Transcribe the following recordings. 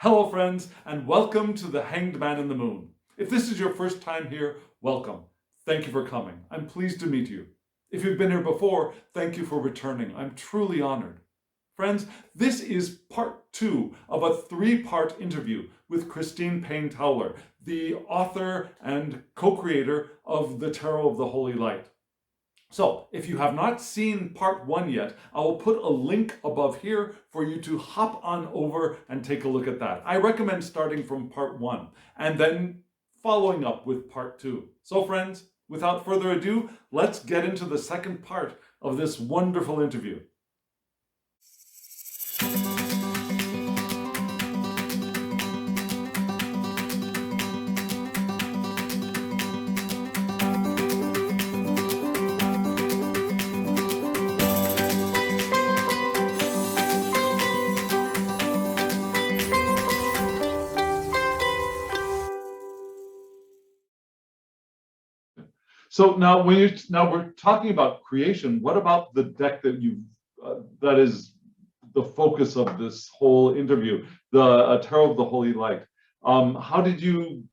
Hello friends, and welcome to The Hanged Man in the Moon. If this is your first time here, welcome. Thank you for coming. I'm pleased to meet you. If you've been here before, thank you for returning. I'm truly honored. Friends, this is part 2 of a 3-part interview with Christine Payne-Towler, the author and co-creator of the Tarot of the Holy Light. So, if you have not seen part 1 yet, I will put a link above here for you to hop on over and take a look at that. I recommend starting from part 1 and then following up with part 2. So friends, without further ado, let's get into the second part of this wonderful interview. So now, we're talking about creation, what about the deck that that is the focus of this whole interview, the Tarot of the Holy Light? How did you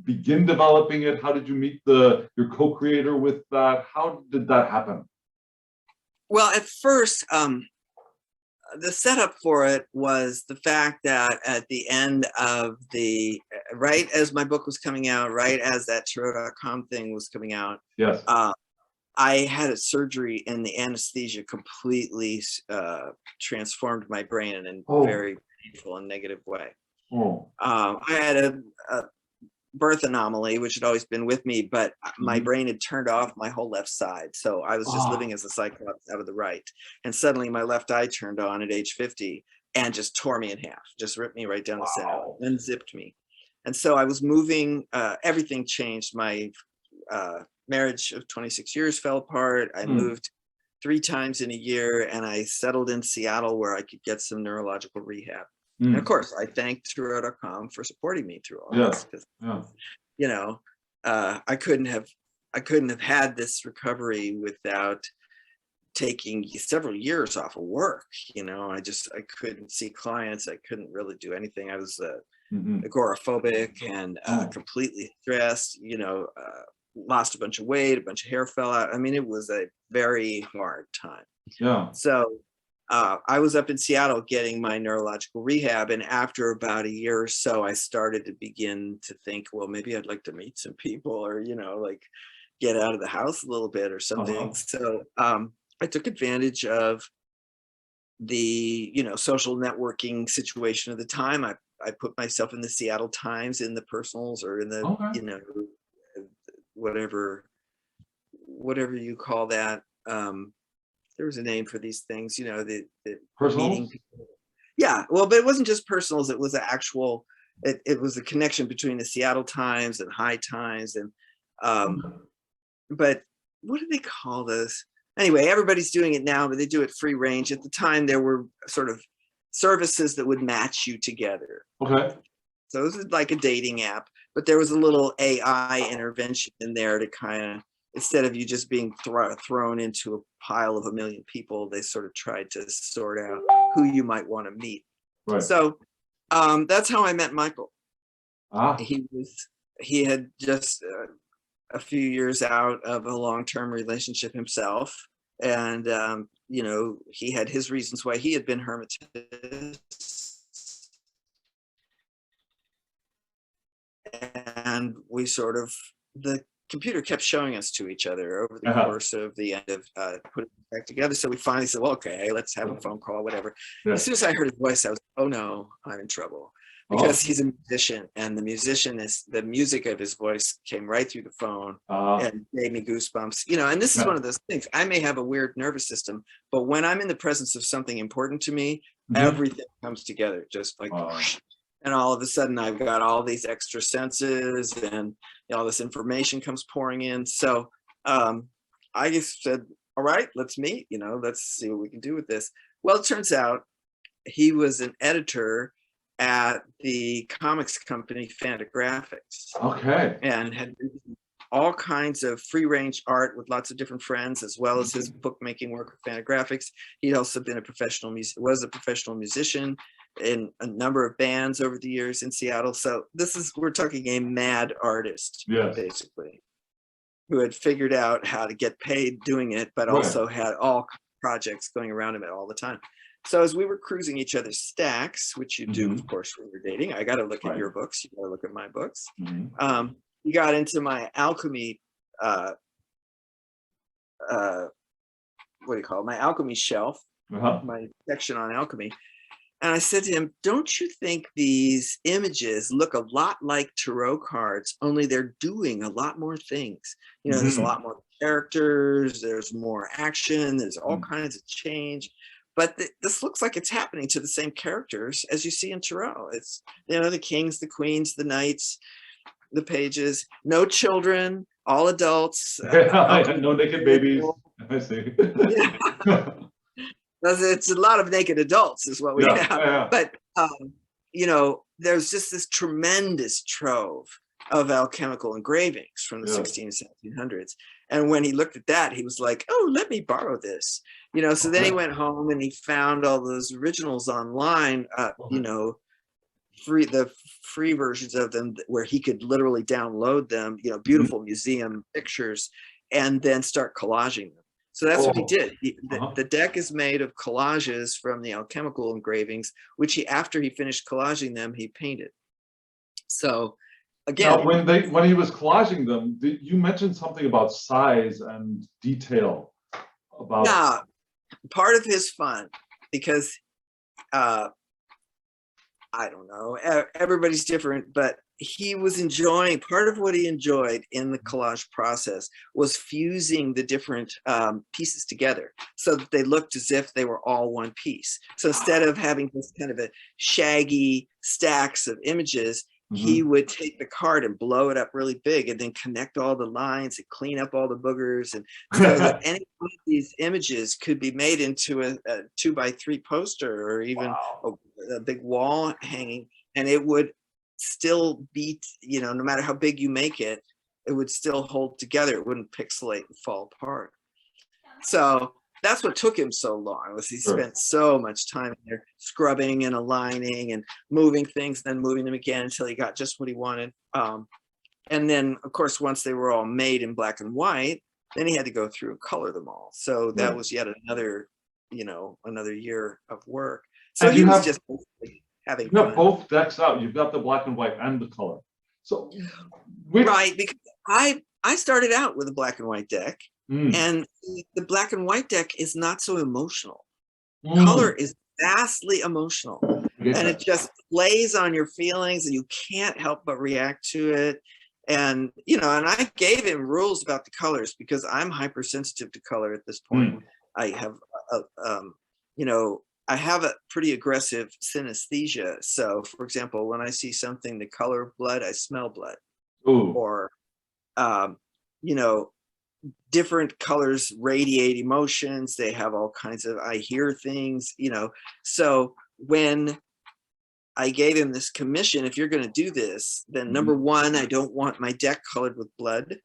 begin developing it? How did you meet your co-creator with that? How did that happen? Well, at first, the setup for it was the fact that at the end of right as my book was coming out, right as that Tarot.com thing was coming out, yes, I had a surgery and the anesthesia completely transformed my brain in a very painful and negative way. I had a birth anomaly, which had always been with me, but my brain had turned off my whole left side. So I was just living as a cyclops out of the right. And suddenly my left eye turned on at age 50 and just tore me in half, just ripped me right down the center, unzipped me. And so I was moving, everything changed. My marriage of 26 years fell apart. I moved 3 times in a year and I settled in Seattle where I could get some neurological rehab. And of course, I thank Tarot.com for supporting me through all this, because you know, I couldn't have had this recovery without taking several years off of work. You know, I couldn't see clients. I couldn't really do anything. I was agoraphobic and completely stressed. You know, lost a bunch of weight, a bunch of hair fell out. I mean, it was a very hard time. Yeah. So I was up in Seattle getting my neurological rehab, and after about a year or so, I started to begin to think, well, maybe I'd like to meet some people, or, you know, like get out of the house a little bit or something. So I took advantage of the, you know, social networking situation of the time. I put myself in the Seattle Times, in the personals, or in the, you know, whatever you call that. There was a name for these things, you know, the meeting people. Yeah, well, but it wasn't just personals. It was actual. It was a connection between the Seattle Times and High Times, and but what do they call this? Anyway, everybody's doing it now, but they do it free range. At the time, there were sort of services that would match you together. Okay. So it was like a dating app, but there was a little AI intervention in there to kind of, instead of you just being thrown into a pile of a million people, they sort of tried to sort out who you might want to meet. Right. So that's how I met Michael. He had just a few years out of a long-term relationship himself. And, you know, he had his reasons why he had been hermitist. And we sort of, the computer kept showing us to each other over the course of the end of putting it back together. So we finally said, well, okay, let's have a phone call, whatever. As soon as I heard his voice, I was, oh no, I'm in trouble. Because he's a musician, and the music of his voice came right through the phone and gave me goosebumps. You know, and this is one of those things. I may have a weird nervous system, but when I'm in the presence of something important to me, everything comes together just like and all of a sudden I've got all these extra senses, and all this information comes pouring in. So I just said, all right, let's meet, you know, let's see what we can do with this. Well, it turns out he was an editor at the comics company Fantagraphics. Okay. And had all kinds of free range art with lots of different friends, as well as his bookmaking work with Fantagraphics. He'd also been a professional musician. in a number of bands over the years in Seattle. So we're talking a mad artist, basically, who had figured out how to get paid doing it, but also had all projects going around him all the time. So as we were cruising each other's stacks, which you do, of course, when you're dating, I got to look at your books, you got to look at my books. You got into my alchemy, what do you call it? My alchemy shelf, my section on alchemy. And I said to him, don't you think these images look a lot like tarot cards, only they're doing a lot more things? You know, there's a lot more characters, there's more action, there's all kinds of change. But this looks like it's happening to the same characters as you see in tarot. It's, you know, the kings, the queens, the knights, the pages, no children, all adults. No naked babies. I see. It's a lot of naked adults is what we have. But, you know, there's just this tremendous trove of alchemical engravings from the 16 and 1700s. And when he looked at that, he was like, oh, let me borrow this. You know, so then he went home and he found all those originals online, you know, the free versions of them where he could literally download them, you know, beautiful museum pictures, and then start collaging them. So that's what he did. The deck is made of collages from the alchemical engravings, which after he finished collaging them, he painted. So again, now, when he was collaging them, you mentioned something about size and detail. Part of his fun, because I don't know, everybody's different, but he was enjoying, part of what he enjoyed in the collage process was fusing the different pieces together so that they looked as if they were all one piece. So instead of having this kind of a shaggy stacks of images, he would take the card and blow it up really big and then connect all the lines and clean up all the boogers, and so that any one of these images could be made into a 2x3 poster or even a big wall hanging, and it would still be, you know, no matter how big you make it, it would still hold together. It wouldn't pixelate and fall apart. So that's what took him so long, was he spent so much time there scrubbing and aligning and moving things, then moving them again until he got just what he wanted. And then, of course, once they were all made in black and white, then he had to go through and color them all. So that was yet another, you know, another year of work. So he was just having fun. You have both decks out. You've got the black and white and the color. So right, because I started out with a black and white deck. And the black and white deck is not so emotional. Color is vastly emotional, and it just plays on your feelings, and you can't help but react to it. And, you know, and I gave him rules about the colors because I'm hypersensitive to color at this point. I have, you know, I have a pretty aggressive synesthesia. So, for example, when I see something the color of blood, I smell blood. Or, you know, different colors radiate emotions. They have all kinds of, I hear things, you know. So when I gave him this commission, if you're going to do this, then number one, I don't want my deck colored with blood.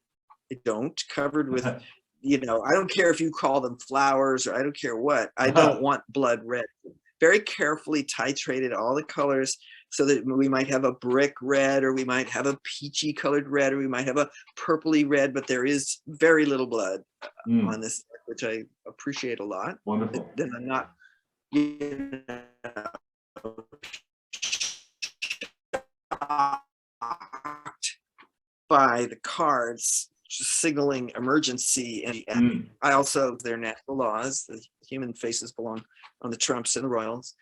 I don't, covered with, you know, I don't care if you call them flowers or I don't care what. I don't want blood red. Very carefully titrated all the colors so that we might have a brick red, or we might have a peachy colored red, or we might have a purpley red, but there is very little blood on this, which I appreciate a lot. Wonderful. Then I'm not, you know, by the cards just signaling emergency, and I also, their natural laws, the human faces belong on the trumps and the royals.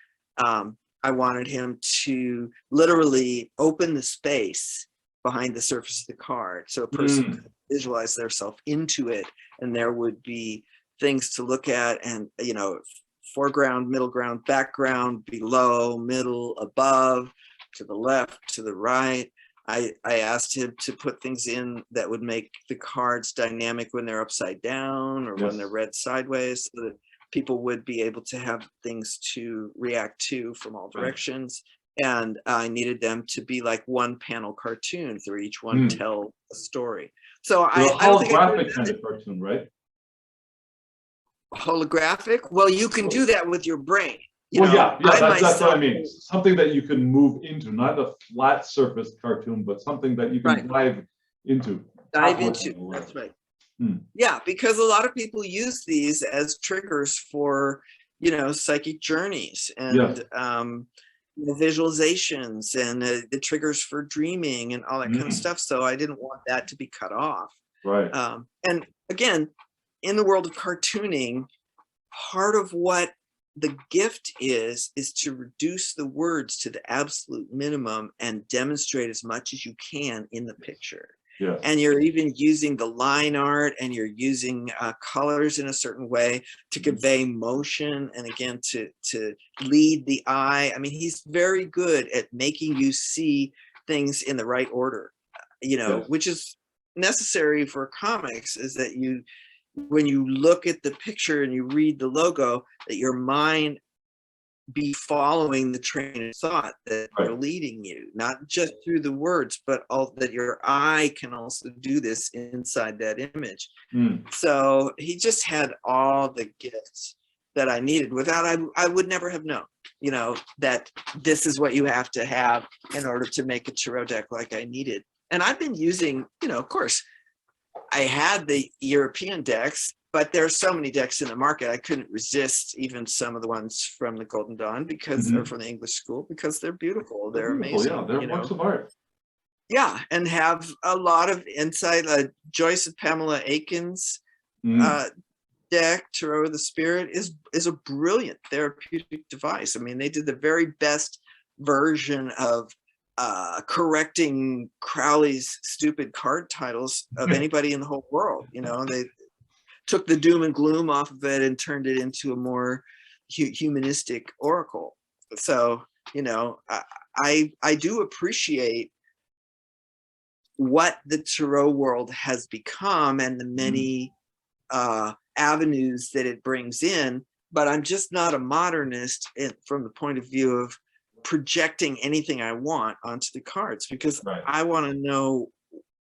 I wanted him to literally open the space behind the surface of the card so a person could visualize themselves into it, and there would be things to look at, and, you know, foreground, middle ground, background, below, middle, above, to the left, to the right. I asked him to put things in that would make the cards dynamic when they're upside down or when they're read sideways, so that people would be able to have things to react to from all directions. And I needed them to be like one panel cartoons, where each one tell a story. So I holographic kind of cartoon, right? Holographic? Well, you can do that with your brain. That's what I mean. Something that you can move into, not a flat surface cartoon, but something that you can dive into. That's right. Yeah, because a lot of people use these as triggers for, psychic journeys and visualizations and the triggers for dreaming and all that kind of stuff. So I didn't want that to be cut off. Right. And again, in the world of cartooning, part of what the gift is to reduce the words to the absolute minimum and demonstrate as much as you can in the picture. Yes. And you're even using the line art and you're using colors in a certain way to convey motion and again to lead the eye. I mean, he's very good at making you see things in the right order, which is necessary for comics, is that when you look at the picture and you read the logo, that your mind be following the train of thought that are leading you, not just through the words, but that your eye can also do this inside that image. So he just had all the gifts that I needed. Without, I would never have known, that this is what you have to have in order to make a tarot deck like I needed. And I've been using, of course, I had the European decks, but there are so many decks in the market. I couldn't resist even some of the ones from the Golden Dawn because they're from the English school, because they're beautiful. They're amazing. Yeah, they're works of art. Yeah, and have a lot of insight. Joyce and Pamela Aiken's deck, Tarot of the Spirit, is a brilliant therapeutic device. I mean, they did the very best version of correcting Crowley's stupid card titles of anybody in the whole world. They took the doom and gloom off of it and turned it into a more humanistic oracle. So, I do appreciate what the tarot world has become and the many avenues that it brings in, but I'm just not a modernist from the point of view of projecting anything I want onto the cards, because I want to know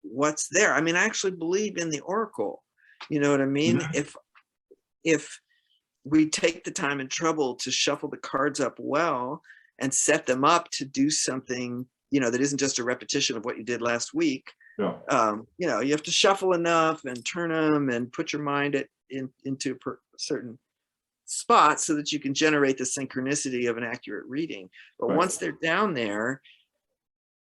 what's there. I mean, I actually believe in the oracle. You know what I mean? If we take the time and trouble to shuffle the cards up well and set them up to do something, that isn't just a repetition of what you did last week. You have to shuffle enough and turn them and put your mind into a certain spot so that you can generate the synchronicity of an accurate reading. But once they're down there,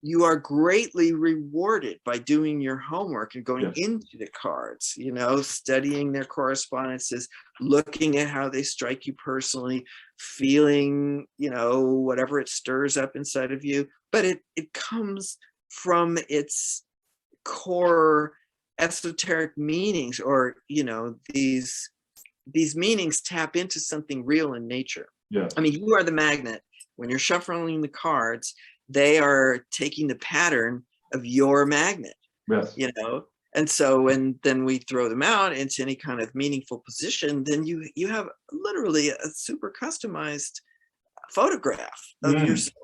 you are greatly rewarded by doing your homework and going into the cards, studying their correspondences, looking at how they strike you personally, feeling, whatever it stirs up inside of you. But it comes from its core esoteric meanings, or, these meanings tap into something real in nature. I mean, you are the magnet. When you're shuffling the cards, they are taking the pattern of your magnet, and so then we throw them out into any kind of meaningful position, then you have literally a super customized photograph of yourself.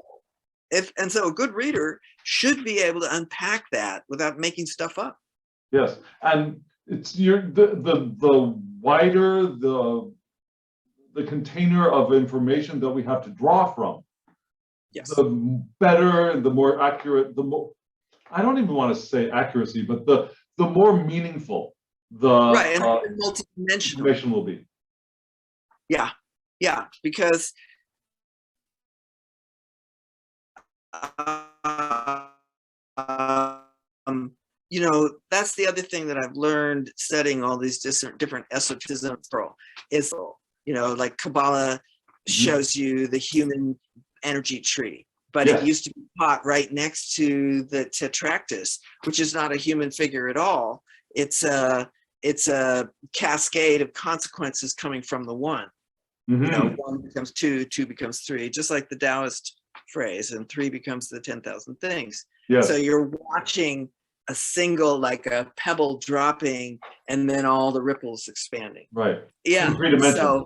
And so a good reader should be able to unpack that without making stuff up. Yes, and it's the wider the container of information that we have to draw from. The better, the more accurate, I don't even want to say accuracy, but the more meaningful the multidimensional information will be. Yeah, because that's the other thing that I've learned studying all these different esotericism is, like Kabbalah shows you the human energy tree, but it used to be taught right next to the tetractys, which is not a human figure at all. It's a cascade of consequences coming from the one. One becomes two becomes three, just like the Taoist phrase, and three becomes the 10,000 things. So you're watching a single, like a pebble dropping, and then all the ripples expanding. Three dimensions.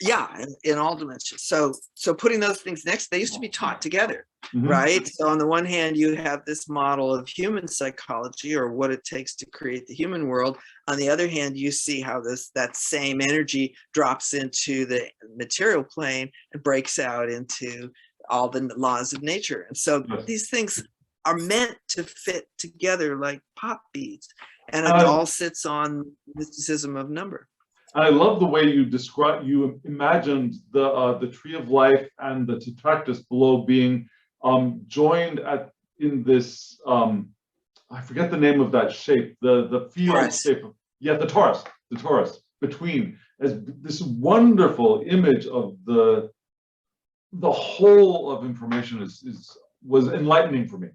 Yeah, in all dimensions. So putting those things next, they used to be taught together, right? So on the one hand, you have this model of human psychology, or what it takes to create the human world. On the other hand, you see how that same energy drops into the material plane and breaks out into all the laws of nature. And so these things are meant to fit together like pop beads, and it all sits on mysticism of number. I love the way you imagined the tree of life and the tetractys below being joined in this, I forget the name of that shape, the field Taurus. Shape. Yeah, the Taurus between, as this wonderful image of the whole of information was enlightening for me.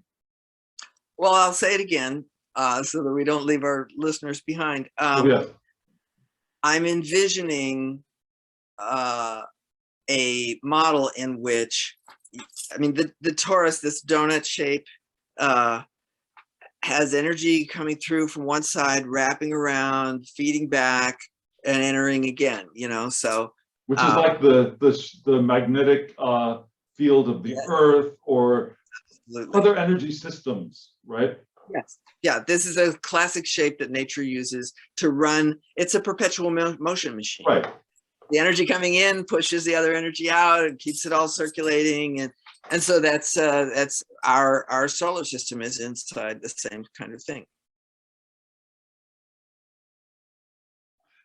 Well, I'll say it again so that we don't leave our listeners behind. Yes. I'm envisioning a model in which, I mean, the Taurus, this donut shape, has energy coming through from one side, wrapping around, feeding back, and entering again. So which is like the magnetic field of the Earth, or other energy systems, right? Yes. Yeah, this is a classic shape that nature uses to run. It's a perpetual motion machine. Right. The energy coming in pushes the other energy out and keeps it all circulating, and so that's our solar system is inside the same kind of thing.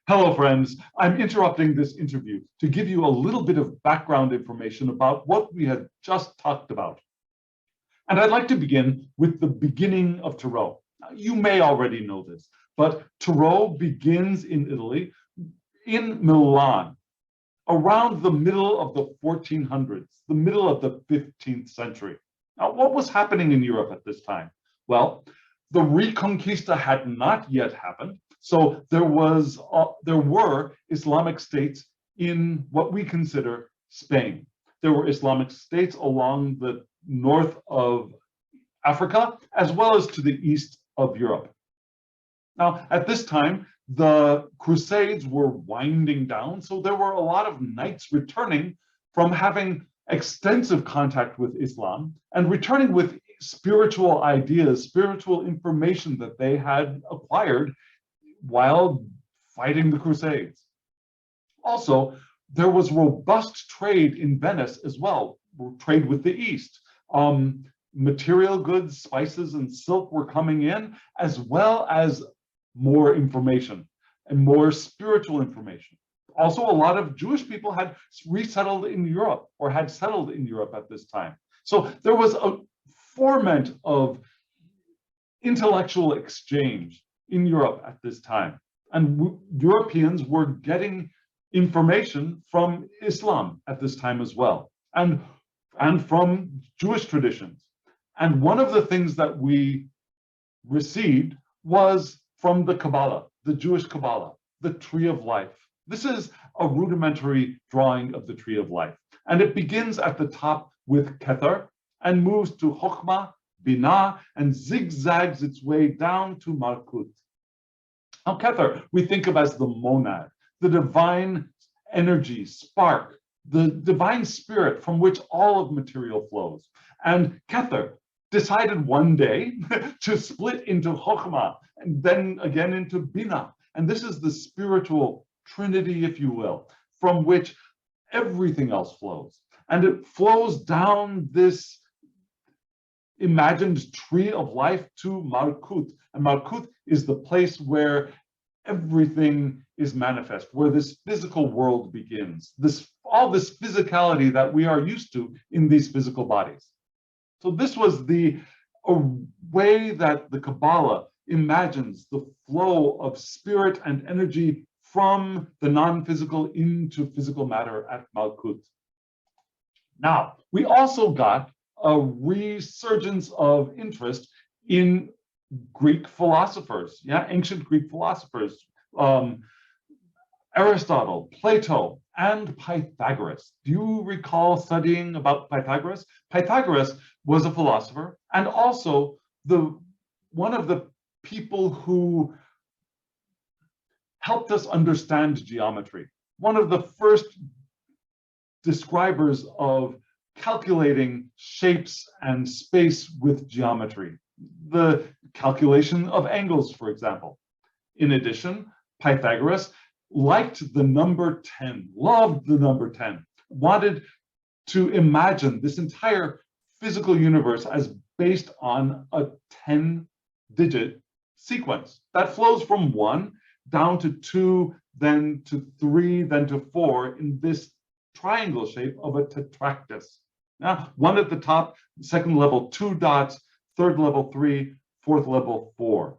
Hello, friends. I'm interrupting this interview to give you a little bit of background information about what we had just talked about. And I'd like to begin with the beginning of Tarot. Now, you may already know this, but Tarot begins in Italy, in Milan, around the middle of the 1400s, the middle of the 15th century. Now, what was happening in Europe at this time? Well, the Reconquista had not yet happened, so there were Islamic states in what we consider Spain. There were Islamic states along the north of Africa, as well as to the east of Europe. Now, at this time, the Crusades were winding down, so there were a lot of knights returning from having extensive contact with Islam and returning with spiritual ideas, spiritual information that they had acquired while fighting the Crusades. Also, there was robust trade in Venice as well, trade with the East. Material goods, spices, and silk were coming in, as well as more information and more spiritual information. Also, a lot of Jewish people had resettled in Europe, or had settled in Europe at this time. So there was a ferment of intellectual exchange in Europe at this time. And Europeans were getting information from Islam at this time as well, and from Jewish traditions. And one of the things that we received was from the Kabbalah, the Jewish Kabbalah, the Tree of Life. This is a rudimentary drawing of the Tree of Life. And it begins at the top with Kether and moves to Chokhmah, Binah, and zigzags its way down to Malkut. Now, Kether, we think of as the monad, the divine energy, spark, the divine spirit from which all of material flows. And Kether decided one day to split into Chokhmah and then again into Binah. And this is the spiritual trinity, if you will, from which everything else flows. And it flows down this imagined tree of life to Malkut. And Malkut is the place where everything is manifest, where this physical world begins, all this physicality that we are used to in these physical bodies. So this was a way that the Kabbalah imagines the flow of spirit and energy from the non-physical into physical matter at Malkut. Now, we also got a resurgence of interest in Greek philosophers, ancient Greek philosophers, Aristotle, Plato, and Pythagoras. Do you recall studying about Pythagoras? Pythagoras was a philosopher and also one of the people who helped us understand geometry. One of the first describers of calculating shapes and space with geometry, the calculation of angles, for example. In addition, Pythagoras liked the number 10, loved the number 10, wanted to imagine this entire physical universe as based on a 10-digit sequence that flows from 1 down to 2, then to 3, then to 4 in this triangle shape of a tetractys. Now, 1 at the top, second level 2 dots, third level 3, fourth level 4.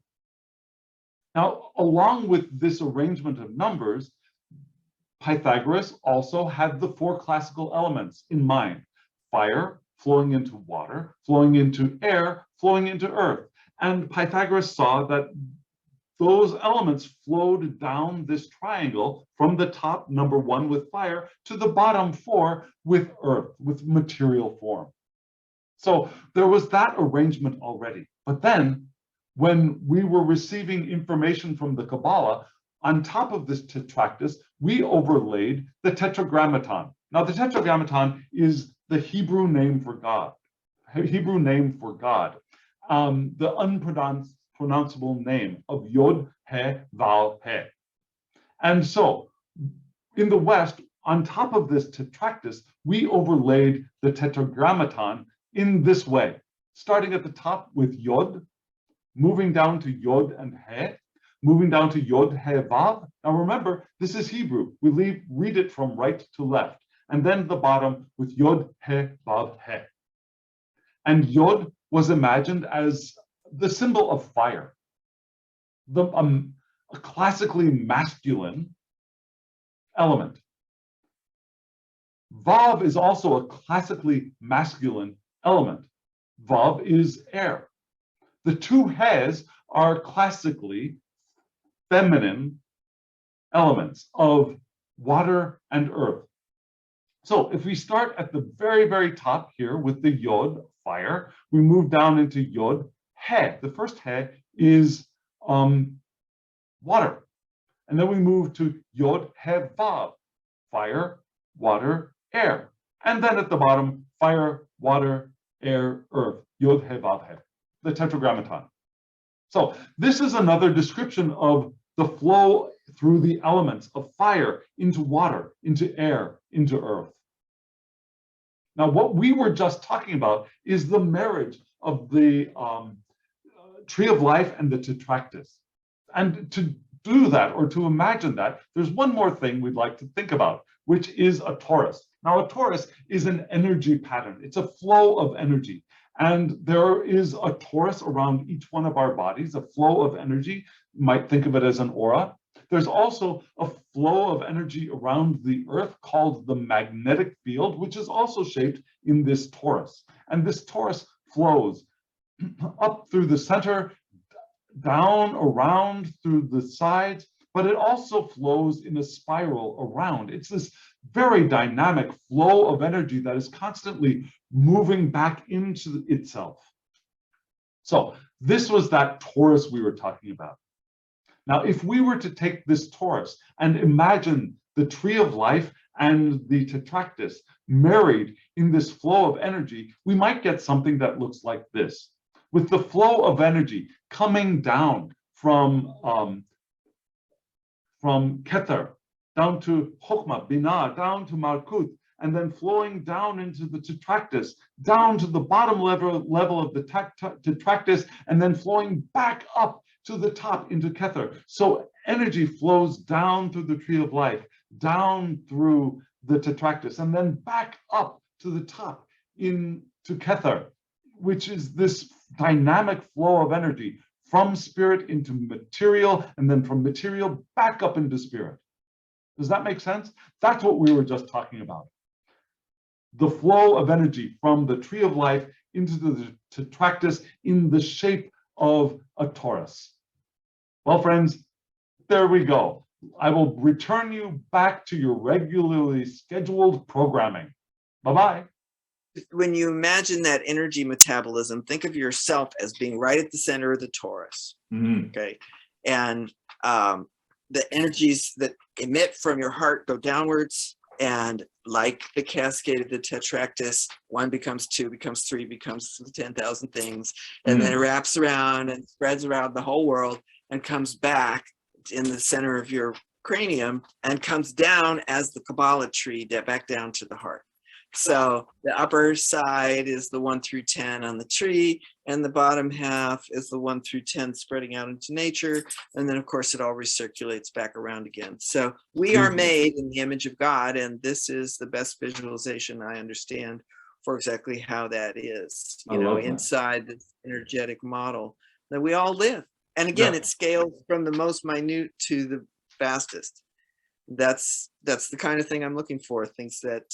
Now, along with this arrangement of numbers, Pythagoras also had the 4 classical elements in mind: fire flowing into water, flowing into air, flowing into earth. And Pythagoras saw that those elements flowed down this triangle from the top, number 1 with fire, to the bottom 4 with earth, with material form. So there was that arrangement already. But then, when we were receiving information from the Kabbalah, on top of this tetractys, we overlaid the tetragrammaton. Now, the tetragrammaton is the Hebrew name for God. The unpronounceable name of Yod, He, Vav, He. And so, in the West, on top of this tetractys, we overlaid the tetragrammaton in this way, starting at the top with Yod, moving down to Yod and He, moving down to Yod, He, Vav. Now remember, this is Hebrew. We read it from right to left. And then the bottom with Yod, He, Vav, He. And Yod was imagined as the symbol of fire, a classically masculine element. Vav is also a classically masculine element. Vav is air. The 2 He's are classically feminine elements of water and earth. So if we start at the very, very top here with the Yod, fire, we move down into Yod, He. The first He is water. And then we move to Yod, He, Vav, fire, water, air. And then at the bottom, fire, water, air, earth, Yod, He, Vav, He, the tetragrammaton. So this is another description of the flow through the elements of fire into water, into air, into earth. Now, what we were just talking about is the marriage of the tree of life and the tetractys. And to do that, or to imagine that, there's one more thing we'd like to think about, which is a torus. Now, a torus is an energy pattern. It's a flow of energy. And there is a torus around each one of our bodies, a flow of energy. You might think of it as an aura. There's also a flow of energy around the earth called the magnetic field, which is also shaped in this torus. And this torus flows up through the center, down, around, through the sides, but it also flows in a spiral around. It's this very dynamic flow of energy that is constantly moving back into itself. So this was that torus we were talking about. Now, if we were to take this torus and imagine the tree of life and the tetractys married in this flow of energy, we might get something that looks like this. With the flow of energy coming down from Keter, down to Chokmah, Binah, down to Malkut, and then flowing down into the tetractys, down to the bottom level of the tetractys, and then flowing back up to the top into Keter. So energy flows down through the tree of life, down through the tetractys, and then back up to the top into Keter, which is this dynamic flow of energy from spirit into material, and then from material back up into spirit. Does that make sense? That's what we were just talking about. The flow of energy from the tree of life into the tetractys in the shape of a torus. Well, friends, there we go. I will return you back to your regularly scheduled programming. Bye-bye. When you imagine that energy metabolism, think of yourself as being right at the center of the torus. Okay. And the energies that emit from your heart go downwards, And like the cascade of the tetractys, 1 becomes 2, becomes 3, becomes 10,000 things. And then it wraps around and spreads around the whole world and comes back in the center of your cranium and comes down as the Kabbalah tree back down to the heart. So the upper side is the 1 through 10 on the tree, and the bottom half is the 1 through 10 spreading out into nature. And then, of course, it all recirculates back around again. So we are made in the image of God, and this is the best visualization I understand for exactly how that is, you know, inside this energetic model that we all live. And again, it scales from the most minute to the vastest. That's the kind of thing I'm looking for, things that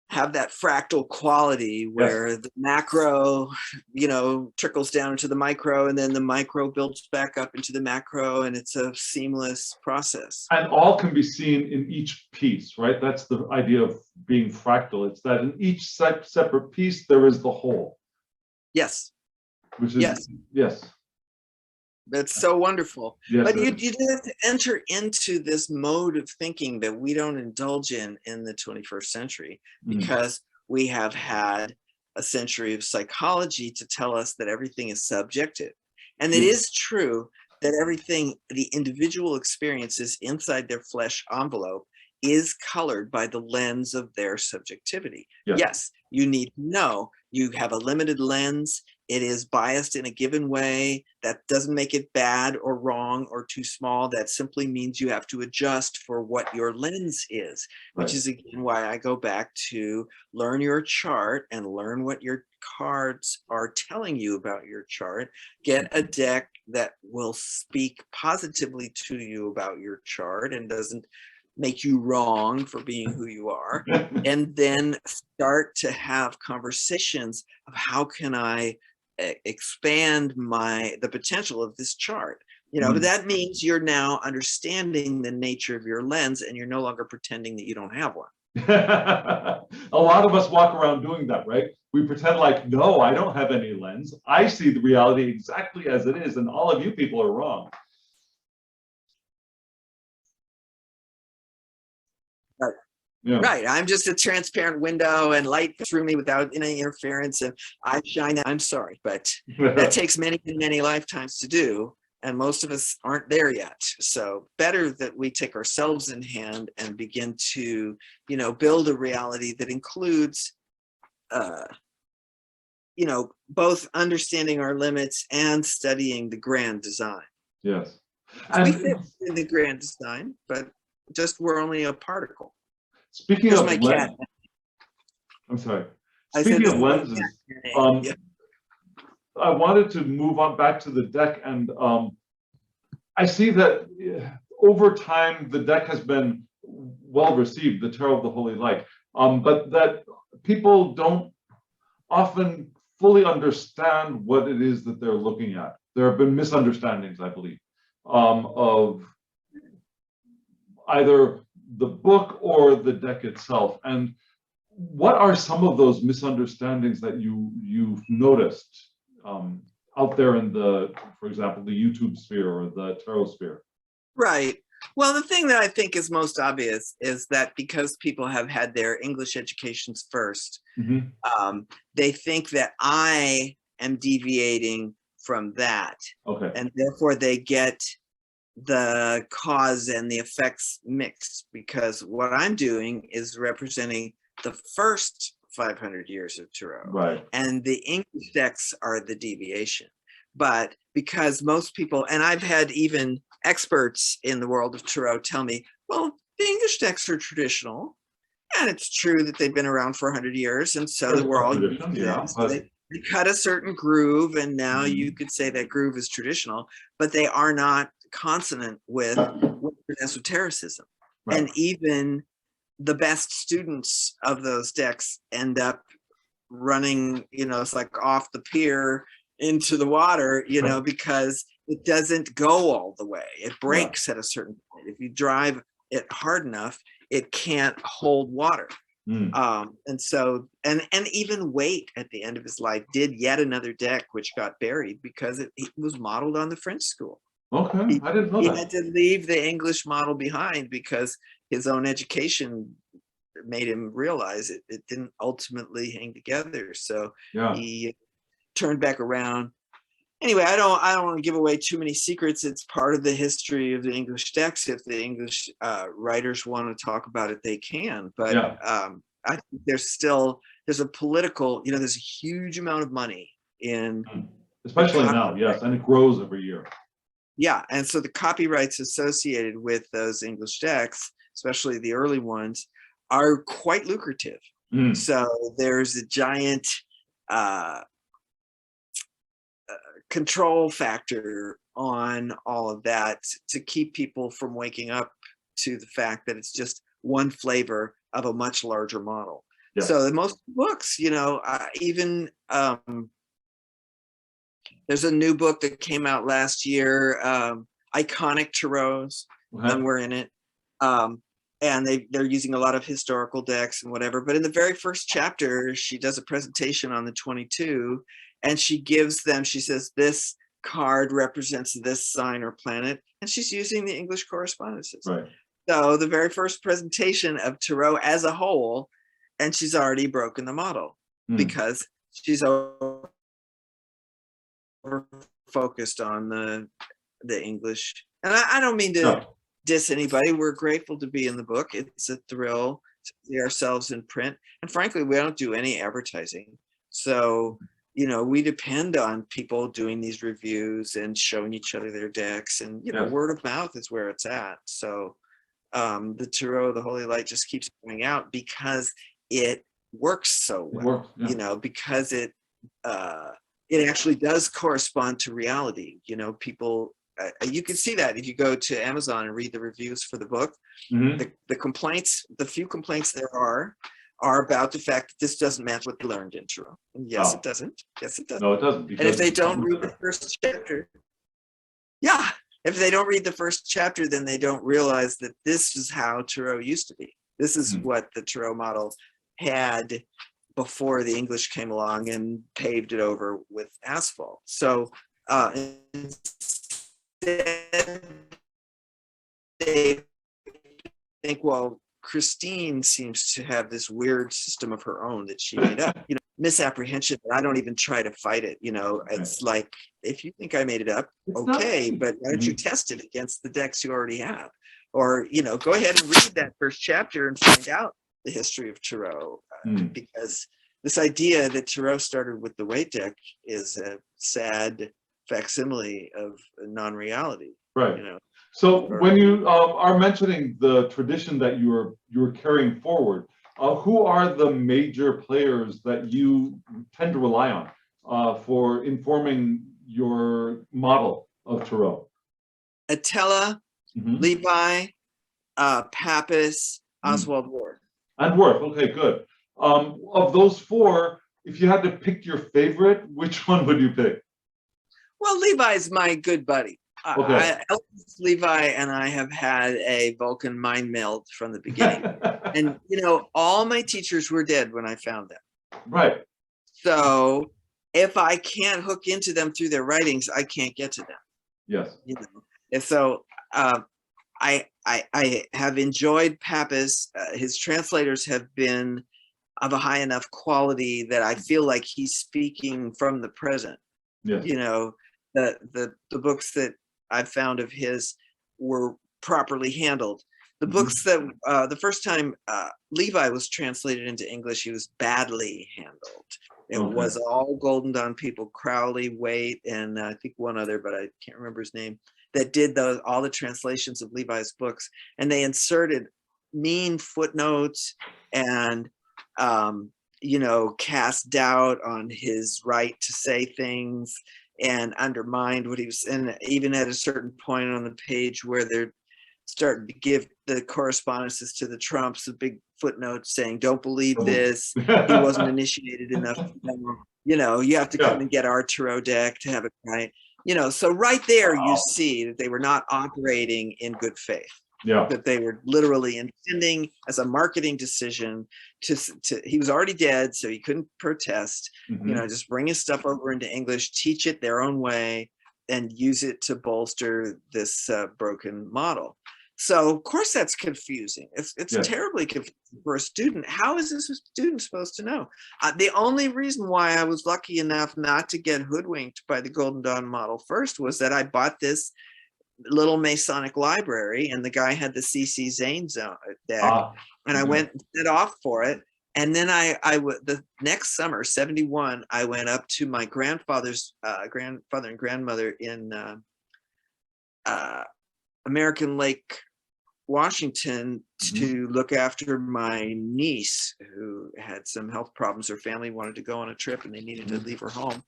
have that fractal quality where the macro, you know, trickles down into the micro, and then the micro builds back up into the macro, and it's a seamless process. And all can be seen in each piece, right? That's the idea of being fractal. It's that in each separate piece, there is the whole. Yes. Which is, yes. That's so wonderful. Yes, but you have to enter into this mode of thinking that we don't indulge in the 21st century, because we have had a century of psychology to tell us that everything is subjective. And it is true that everything, the individual experiences inside their flesh envelope, is colored by the lens of their subjectivity. Yes, you need to know you have a limited lens. It is biased in a given way. That doesn't make it bad or wrong or too small. That simply means you have to adjust for what your lens is, which is again why I go back to learn your chart and learn what your cards are telling you about your chart. Get a deck that will speak positively to you about your chart and doesn't make you wrong for being who you are. And then start to have conversations of how can I expand the potential of this chart, you know. But that means you're now understanding the nature of your lens, and you're no longer pretending that you don't have one. A lot of us walk around doing that, right? We pretend like, no, I don't have any lens. I see the reality exactly as it is, and all of you people are wrong. Right. Yeah. Right. I'm just a transparent window, and light through me without any interference, and I shine. I'm sorry, but that takes many, many lifetimes to do, and most of us aren't there yet. So better that we take ourselves in hand and begin to, you know, build a reality that includes, you know, both understanding our limits and studying the grand design. Yes. We fit in the grand design, but just we're only a particle. Speaking of lenses, I'm sorry. Speaking of lenses, I wanted to move on back to the deck, and I see that over time the deck has been well received, the Tarot of the Holy Light, but that people don't often fully understand what it is that they're looking at. There have been misunderstandings, I believe, of either the book or the deck itself. And what are some of those misunderstandings that you've noticed out there in the, for example, the YouTube sphere or the tarot sphere? Right. Well, the thing that I think is most obvious is that because people have had their English educations first, they think that I am deviating from that. Okay. And therefore they get the cause and the effects mixed, because what I'm doing is representing the first 500 years of tarot, right? And the English decks are the deviation. But because most people, and I've had even experts in the world of tarot tell me, well, the English decks are traditional, and it's true that they've been around for 100 years, and so that we're all used to them. So they cut a certain groove, and now you could say that groove is traditional, but they are not consonant with esotericism. Right. And even the best students of those decks end up running, you know, it's like off the pier into the water, you know, because it doesn't go all the way. It breaks at a certain point. If you drive it hard enough, it can't hold water. And so, and even Waite at the end of his life did yet another deck which got buried because it was modeled on the French school. Okay, I didn't know that. He had to leave the English model behind because his own education made him realize it didn't ultimately hang together. So he turned back around. Anyway, I don't want to give away too many secrets. It's part of the history of the English decks. If the English writers want to talk about it, they can. But I think there's a political, there's a huge amount of money in, especially now, yes, and it grows every year. Yeah, and so the copyrights associated with those English decks, especially the early ones, are quite lucrative. So there's a giant control factor on all of that to keep people from waking up to the fact that it's just one flavor of a much larger model. So the most books, even there's a new book that came out last year, Iconic Tarots, and we're in it. And they're using a lot of historical decks and whatever. But in the very first chapter, she does a presentation on the 22, and she says, this card represents this sign or planet, and she's using the English correspondences. Right. So the very first presentation of Tarot as a whole, and she's already broken the model because she's over focused on the English. And I don't mean to diss anybody. We're grateful to be in the book. It's a thrill to see ourselves in print. And frankly, we don't do any advertising. So, we depend on people doing these reviews and showing each other their decks, and, word of mouth is where it's at. So the Tarot, the Holy Light, just keeps going out because it works so well, because it actually does correspond to reality. People, you can see that if you go to Amazon and read the reviews for the book. The complaints, the few complaints there are about the fact that this doesn't match what they learned in Tarot. And yes, it doesn't. Yes, it doesn't. No, it doesn't. And if they don't read the first chapter, if they don't read the first chapter, then they don't realize that this is how Tarot used to be. This is what the Tarot model had before the English came along and paved it over with asphalt. So instead they think, well, Christine seems to have this weird system of her own that she made up. Misapprehension, but I don't even try to fight it. It's like, if you think I made it up, okay, but why don't you test it against the decks you already have? Or, go ahead and read that first chapter and find out the history of Tarot. Because this idea that Tarot started with the weight deck is a sad facsimile of non-reality. Right. So when you are mentioning the tradition that you're carrying forward, who are the major players that you tend to rely on for informing your model of Tarot? Attila, Levi, Pappas, Oswald Ward. And Worth. Okay, good. Of those four, if you had to pick your favorite, which one would you pick? Well, Levi's my good buddy. Levi and I have had a Vulcan mind meld from the beginning. And, all my teachers were dead when I found them. Right. So if I can't hook into them through their writings, I can't get to them. Yes. And so I have enjoyed Pappas. His translators have been of a high enough quality that I feel like he's speaking from the present. Yes. The books that I've found of his were properly handled. The books that the first time Levi was translated into English, he was badly handled. It was all Golden Dawn people, Crowley, Waite, and I think one other, but I can't remember his name, that did all the translations of Levi's books. And they inserted mean footnotes and, cast doubt on his right to say things and undermined what he was, and even at a certain point on the page where they're starting to give the correspondences to the Trumps, a big footnote saying, don't believe this, he wasn't initiated enough. You have to come and get our Tarot deck to have it right. So right there you see that they were not operating in good faith. That they were literally intending as a marketing decision to he was already dead, so he couldn't protest, just bring his stuff over into English, teach it their own way, and use it to bolster this broken model. So of course that's confusing. It's Yes. terribly confusing for a student. How is this a student supposed to know? The only reason why I was lucky enough not to get hoodwinked by the Golden Dawn model first was that I bought this little Masonic library, and the guy had the C.C. Zane deck, and I went and set off for it. And then the next summer, 71, I went up to my grandfather's grandfather and grandmother in American Lake, Washington, to look after my niece who had some health problems. Her family wanted to go on a trip and they needed to leave her home.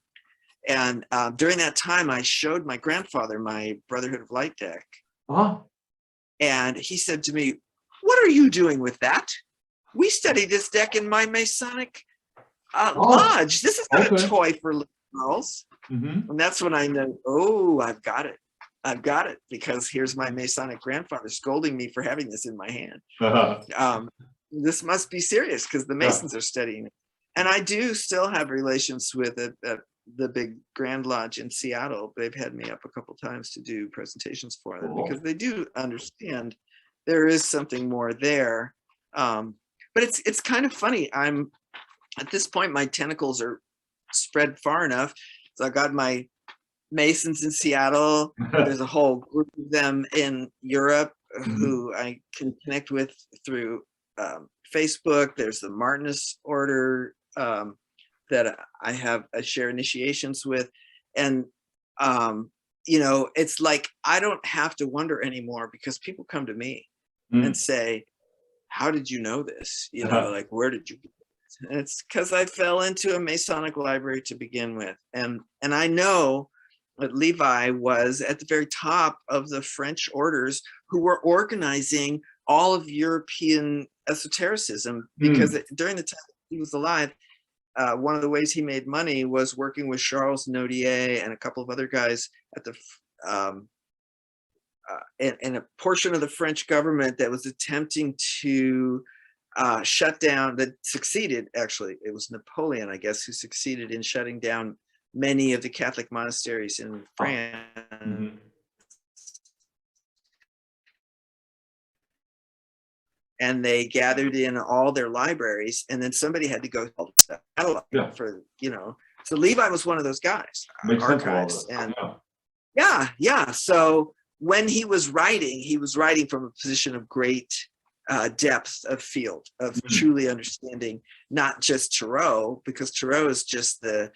And during that time, I showed my grandfather my Brotherhood of Light deck. And he said to me, "What are you doing with that? We study this deck in my Masonic lodge. This is not a toy for little girls." And that's when I know, oh, I've got it. I've got it, because here's my Masonic grandfather scolding me for having this in my hand. This must be serious, because the Masons are studying it. And I do still have relations with the big Grand Lodge in Seattle. They've had me up a couple times to do presentations for them, because they do understand there is something more there. But it's kind of funny. I'm at this point, my tentacles are spread far enough. So I got my Masons in Seattle. There's a whole group of them in Europe who I can connect with through Facebook. There's the Martinus Order that I share initiations with. And, it's like, I don't have to wonder anymore, because people come to me and say, "How did you know this? Like, where did you get this?" And it's because I fell into a Masonic library to begin with. And I know that Levi was at the very top of the French orders who were organizing all of European esotericism, because during the time he was alive, one of the ways he made money was working with Charles Nodier and a couple of other guys at the in a portion of the French government that was attempting to shut down, that succeeded, actually. It was Napoleon, I guess, who succeeded in shutting down many of the Catholic monasteries in France. And they gathered in all their libraries, and then somebody had to go for, so Levi was one of those guys, archives. And so when he was writing from a position of great depth of field, of truly understanding not just Tarot, because Tarot is just the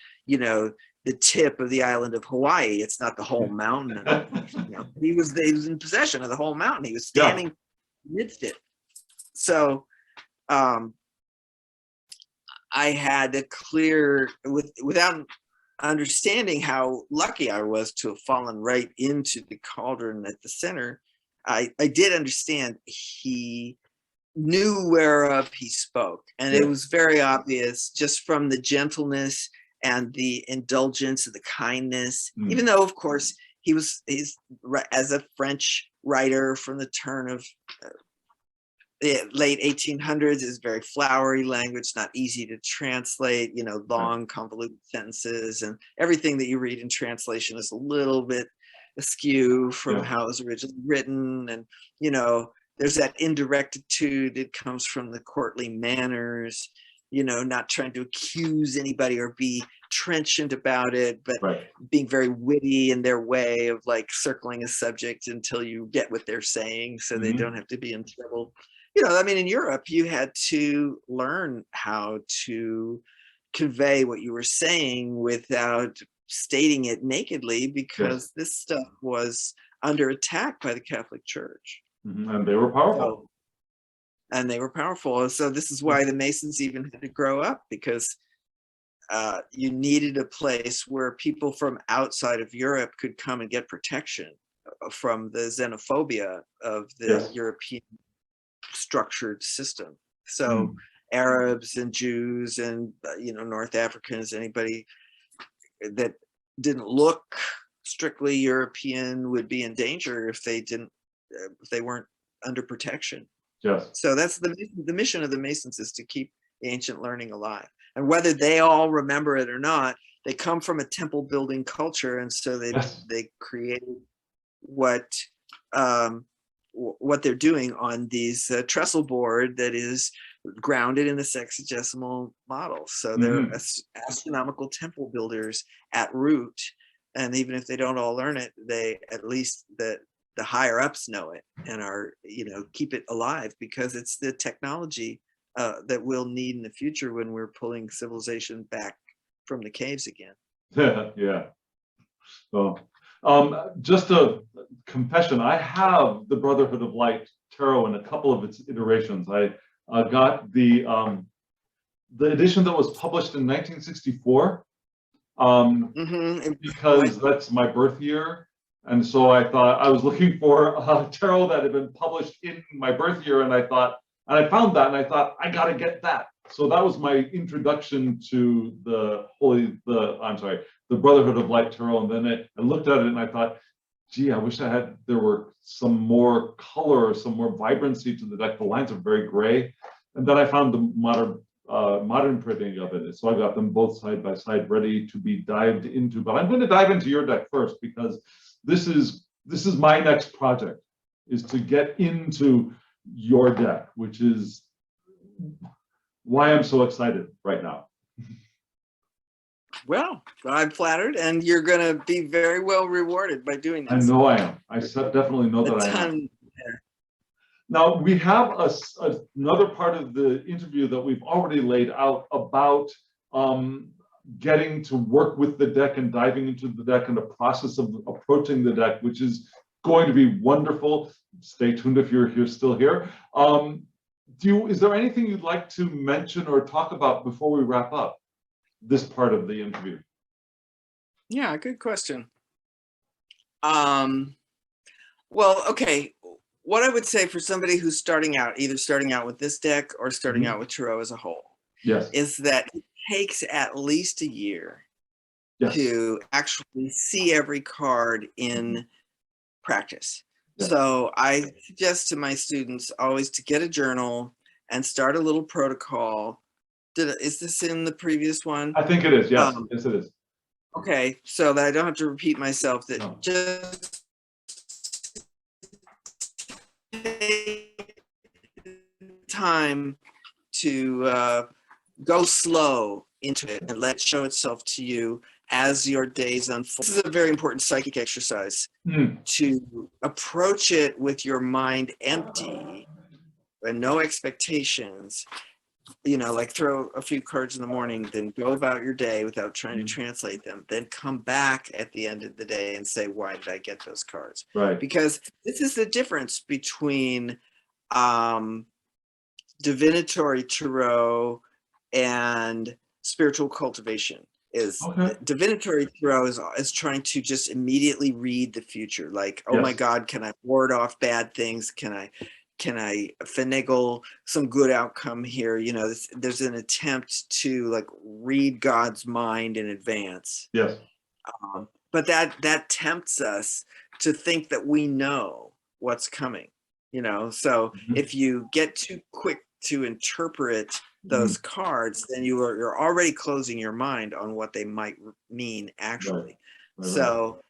tip of the island of Hawaii. It's not the whole mountain. He was in possession of the whole mountain. He was standing amidst it. So I had a clear, without understanding how lucky I was to have fallen right into the cauldron at the center, I did understand he knew whereof he spoke. And it was very obvious just from the gentleness and the indulgence and the kindness, even though, of course, he's as a French writer from the turn of the late 1800s, is very flowery language, not easy to translate, long convoluted sentences, and everything that you read in translation is a little bit askew from how it was originally written. And, there's that indirectitude that comes from the courtly manners, not trying to accuse anybody or be trenchant about it, but being very witty in their way of like circling a subject until you get what they're saying, so they don't have to be in trouble. In Europe, you had to learn how to convey what you were saying without stating it nakedly, because this stuff was under attack by the Catholic Church. And they were powerful. So this is why the Masons even had to grow up, because you needed a place where people from outside of Europe could come and get protection from the xenophobia of the European structured system. So Arabs and Jews and North Africans, anybody that didn't look strictly European would be in danger if they weren't under protection. So that's the mission of the Masons, is to keep the ancient learning alive. And whether they all remember it or not, they come from a temple building culture, and so they created what what they're doing on these trestle board that is grounded in the sexagesimal model. So they're astronomical temple builders at root. And even if they don't all learn it, they at least the higher ups know it and are, keep it alive, because it's the technology that we'll need in the future when we're pulling civilization back from the caves again. Yeah. So, just a confession, I have the Brotherhood of Light Tarot in a couple of its iterations. I got the edition that was published in 1964, because that's my birth year. And so I thought I was looking for a tarot that had been published in my birth year, and I found that, and I thought, I gotta get that. So that was my introduction to the Brotherhood of Light Tarot. And then I looked at it and I thought, gee, I wish there were some more color, some more vibrancy to the deck. The lines are very gray. And then I found the modern printing of it. So I got them both side by side, ready to be dived into. But I'm going to dive into your deck first, because this is my next project, is to get into your deck, which is why I'm so excited right now. Well, I'm flattered, and you're going to be very well rewarded by doing this. I know I am. I definitely know that I am. Now, we have another part of the interview that we've already laid out about getting to work with the deck and diving into the deck and the process of approaching the deck, which is going to be wonderful. Stay tuned if you're still here. Is there anything you'd like to mention or talk about before we wrap up this part of the interview? Yeah, good question. Well, okay. What I would say for somebody who's starting out, either starting out with this deck or starting out with tarot as a whole, is that it takes at least a year to actually see every card in practice. So I suggest to my students always to get a journal and start a little protocol. Is this in the previous one? I think it is, yes. Yes, it is. Okay, so that I don't have to repeat myself, that just take time to go slow into it and let it show itself to you as your days unfold. This is a very important psychic exercise, to approach it with your mind empty and no expectations. Like throw a few cards in the morning, then go about your day without trying to translate them, then come back at the end of the day and say, why did I get those cards? Right. Because this is the difference between divinatory tarot and spiritual cultivation. Divinatory tarot is trying to just immediately read the future. Like, oh my God, can I ward off bad things? Can I finagle some good outcome here? There's an attempt to like read God's mind in advance. Yes. But that tempts us to think that we know what's coming. So if you get too quick to interpret those cards, then you're already closing your mind on what they might mean actually. So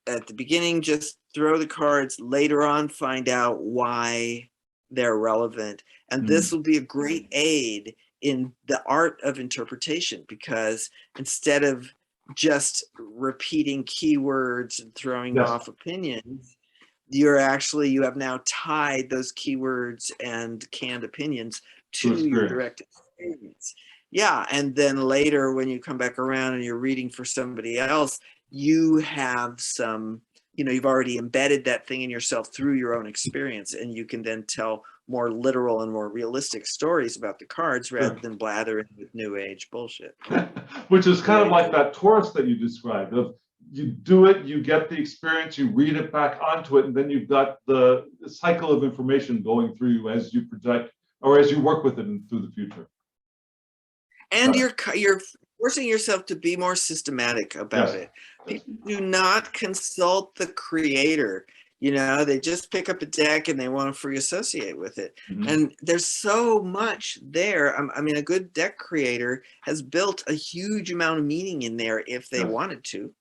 at the beginning, just throw the cards. Later on, find out why they're relevant. And this will be a great aid in the art of interpretation, because instead of just repeating keywords and throwing off opinions, you have now tied those keywords and canned opinions to your direct experience. And then later, when you come back around and you're reading for somebody else, you have some, you've already embedded that thing in yourself through your own experience, and you can then tell more literal and more realistic stories about the cards rather than blathering with new age bullshit. Which is kind of like that Taurus that you described, of you do it, you get the experience, you read it back onto it, and then you've got the cycle of information going through you as you project or as you work with it through the future. And you're forcing yourself to be more systematic about it. People do not consult the creator. They just pick up a deck and they want to free associate with it. And there's so much there. I mean, a good deck creator has built a huge amount of meaning in there if they wanted to,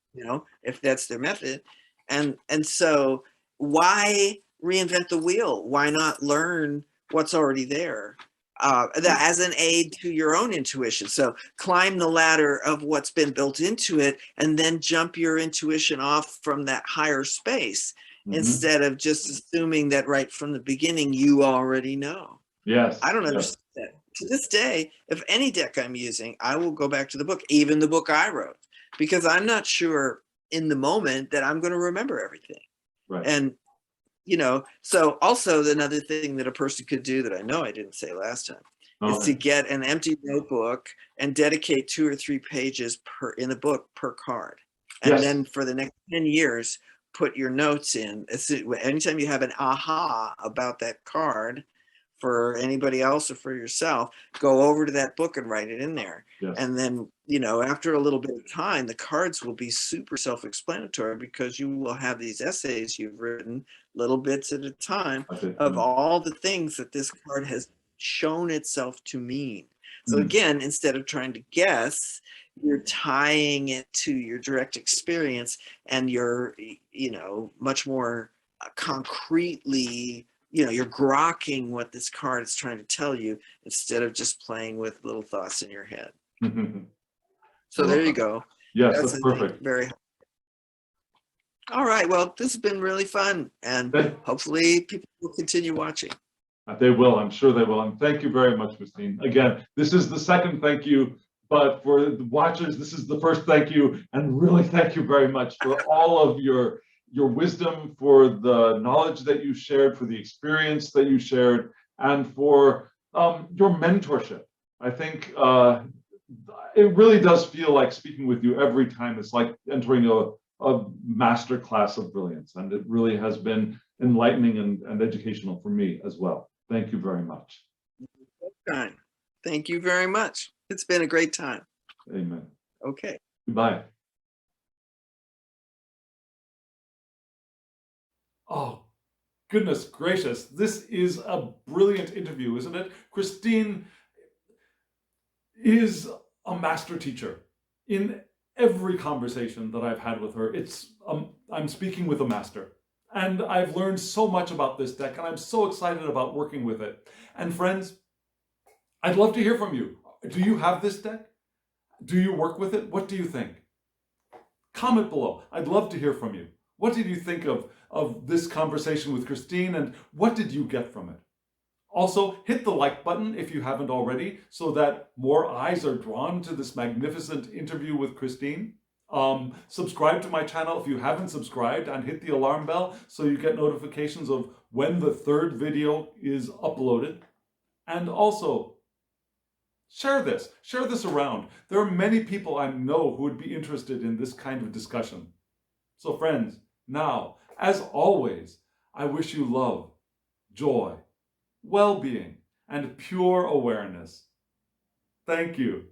if that's their method. And so why reinvent the wheel? Why not learn what's already there as an aid to your own intuition? So climb the ladder of what's been built into it, and then jump your intuition off from that higher space, instead of just assuming that right from the beginning you already know. Yes. I don't understand that. To this day, if any deck I'm using, I will go back to the book, even the book I wrote, because I'm not sure in the moment that I'm going to remember everything. Right. And, you know, so also another thing that a person could do that I know I didn't say last time is to get an empty notebook and dedicate 2 or 3 pages in the book per card. And then for the next 10 years, put your notes in. Anytime you have an aha about that card, for anybody else or for yourself, go over to that book and write it in there. And then, you know, after a little bit of time, the cards will be super self-explanatory, because you will have these essays you've written, little bits at a time, of all the things that this card has shown itself to mean. So again, instead of trying to guess, you're tying it to your direct experience, and you're, you know, much more concretely, you know, you're grokking what this card is trying to tell you, instead of just playing with little thoughts in your head. So there you go. Yes, that's perfect. Very. All right. Well, this has been really fun, and hopefully people will continue watching. They will. I'm sure they will. And thank you very much, Christine. Again, this is the second thank you, but for the watchers, this is the first thank you. And really, thank you very much for all of your wisdom, for the knowledge that you shared, for the experience that you shared, and for your mentorship. I think it really does feel like speaking with you every time. It's like entering a master class of brilliance, and it really has been enlightening and educational for me as well. Thank you very much. Thank you very much. It's been a great time. Amen. Okay. Goodbye. Oh, goodness gracious. This is a brilliant interview, isn't it? Christine is a master teacher. In every conversation that I've had with her, I'm speaking with a master. And I've learned so much about this deck, and I'm so excited about working with it. And friends, I'd love to hear from you. Do you have this deck? Do you work with it? What do you think? Comment below. I'd love to hear from you. What did you think of this conversation with Christine, and what did you get from it? Also, hit the like button if you haven't already, so that more eyes are drawn to this magnificent interview with Christine. Subscribe to my channel if you haven't subscribed, and hit the alarm bell so you get notifications of when the 3rd video is uploaded. And also, share this around. There are many people I know who would be interested in this kind of discussion. So friends, now, as always, I wish you love, joy, well-being, and pure awareness. Thank you.